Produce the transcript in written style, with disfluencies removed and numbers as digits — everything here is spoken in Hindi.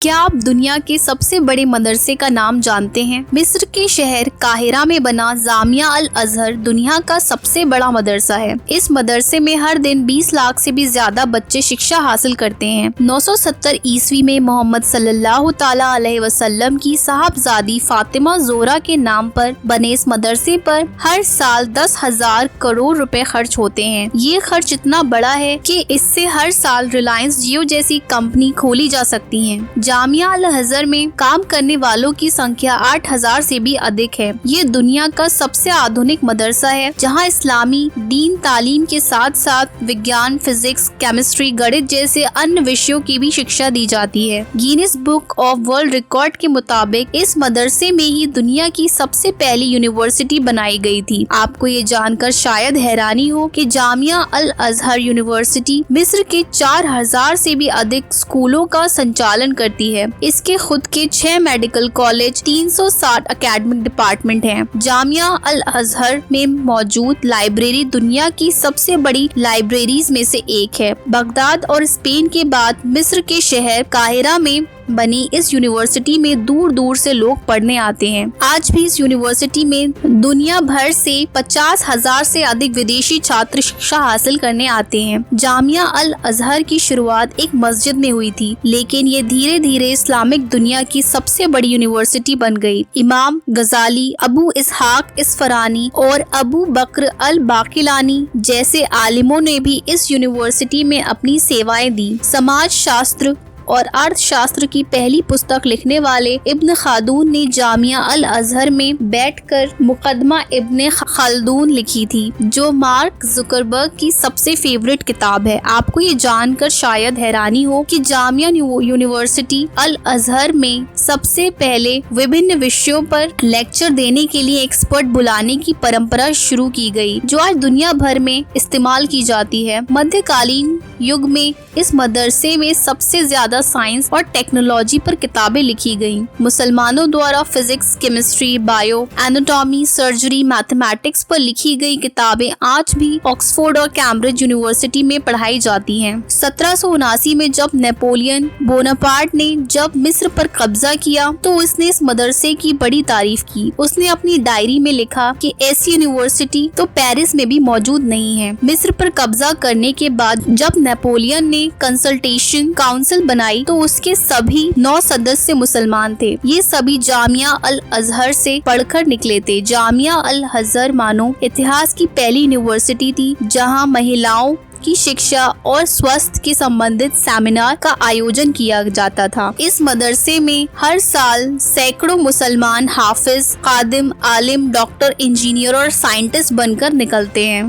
क्या आप दुनिया के सबसे बड़े मदरसे का नाम जानते हैं? मिस्र के शहर काहिरा में बना जामिया अल अजहर दुनिया का सबसे बड़ा मदरसा है। इस मदरसे में हर दिन 20 लाख से भी ज्यादा बच्चे शिक्षा हासिल करते हैं। 970 ईस्वी में मोहम्मद सल्लल्लाहु ताला अलैहि वसल्लम की साहबजादी फातिमा जोहरा के नाम पर बने इस मदरसे पर हर साल 10,000 करोड़ रुपए खर्च होते हैं। ये खर्च इतना बड़ा है कि इससे हर साल रिलायंस जियो जैसी कंपनी खोली जा सकती है। जामिया अल अजहर में काम करने वालों की संख्या 8,000 से भी अधिक है। ये दुनिया का सबसे आधुनिक मदरसा है जहां इस्लामी दीन तालीम के साथ साथ विज्ञान, फिजिक्स, केमिस्ट्री, गणित जैसे अन्य विषयों की भी शिक्षा दी जाती है। Guinness book of world record के मुताबिक इस मदरसे में ही दुनिया की सबसे पहली यूनिवर्सिटी बनाई गई थी। आपको ये जानकर शायद हैरानी हो कि जामिया अल अजहर यूनिवर्सिटी मिस्र के 4,000 से भी अधिक स्कूलों का संचालन करती है। इसके खुद के 6 मेडिकल कॉलेज, 360 एकेडमिक डिपार्टमेंट हैं। जामिया अल अजहर में मौजूद लाइब्रेरी दुनिया की सबसे बड़ी लाइब्रेरीज में से एक है। बगदाद और स्पेन के बाद मिस्र के शहर काहिरा में बनी इस यूनिवर्सिटी में दूर दूर से लोग पढ़ने आते हैं। आज भी इस यूनिवर्सिटी में दुनिया भर से 50,000 से अधिक विदेशी छात्र शिक्षा हासिल करने आते हैं। जामिया अल अजहर की शुरुआत एक मस्जिद में हुई थी, लेकिन ये धीरे धीरे इस्लामिक दुनिया की सबसे बड़ी यूनिवर्सिटी बन गई। इमाम गजाली, अबू इसहाक इसफरानी और अबू बकर अल बाकिलानी जैसे आलिमों ने भी इस यूनिवर्सिटी में अपनी सेवाएं दी। समाज शास्त्र और अर्थशास्त्र की पहली पुस्तक लिखने वाले इब्न खालदून ने जामिया अल अजहर में बैठकर मुकदमा इब्न खल्दून लिखी थी, जो मार्क जुकरबर्ग की सबसे फेवरेट किताब है। आपको ये जानकर शायद हैरानी हो कि जामिया यूनिवर्सिटी अल अजहर में सबसे पहले विभिन्न विषयों पर लेक्चर देने के लिए एक्सपर्ट बुलाने की परंपरा शुरू की गई, जो आज दुनिया भर में इस्तेमाल की जाती है। मध्यकालीन युग में इस मदरसे में सबसे ज्यादा साइंस और टेक्नोलॉजी पर किताबें लिखी गईं। मुसलमानों द्वारा physics, chemistry, bio, anatomy, surgery, mathematics पर लिखी गई किताबें आज भी ऑक्सफोर्ड और कैम्ब्रिज यूनिवर्सिटी में पढ़ाई जाती हैं। 1779 में जब नेपोलियन बोनापार्ट ने जब मिस्र पर कब्जा किया तो उसने इस मदरसे की बड़ी तारीफ की। उसने अपनी डायरी में लिखा कि ऐसी यूनिवर्सिटी तो पेरिस में भी मौजूद नहीं है। मिस्र पर कब्जा करने के बाद जब नेपोलियन ने कंसल्टेशन काउंसिल बनाई तो उसके सभी 9 सदस्य मुसलमान थे। ये सभी जामिया अल अजहर से पढ़कर निकले थे। जामिया अल अजहर मानो इतिहास की पहली यूनिवर्सिटी थी जहां महिलाओं की शिक्षा और स्वास्थ्य के संबंधित सेमिनार का आयोजन किया जाता था। इस मदरसे में हर साल सैकड़ों मुसलमान हाफिज, खादिम, आलिम, डॉक्टर, इंजीनियर और साइंटिस्ट बनकर निकलते हैं।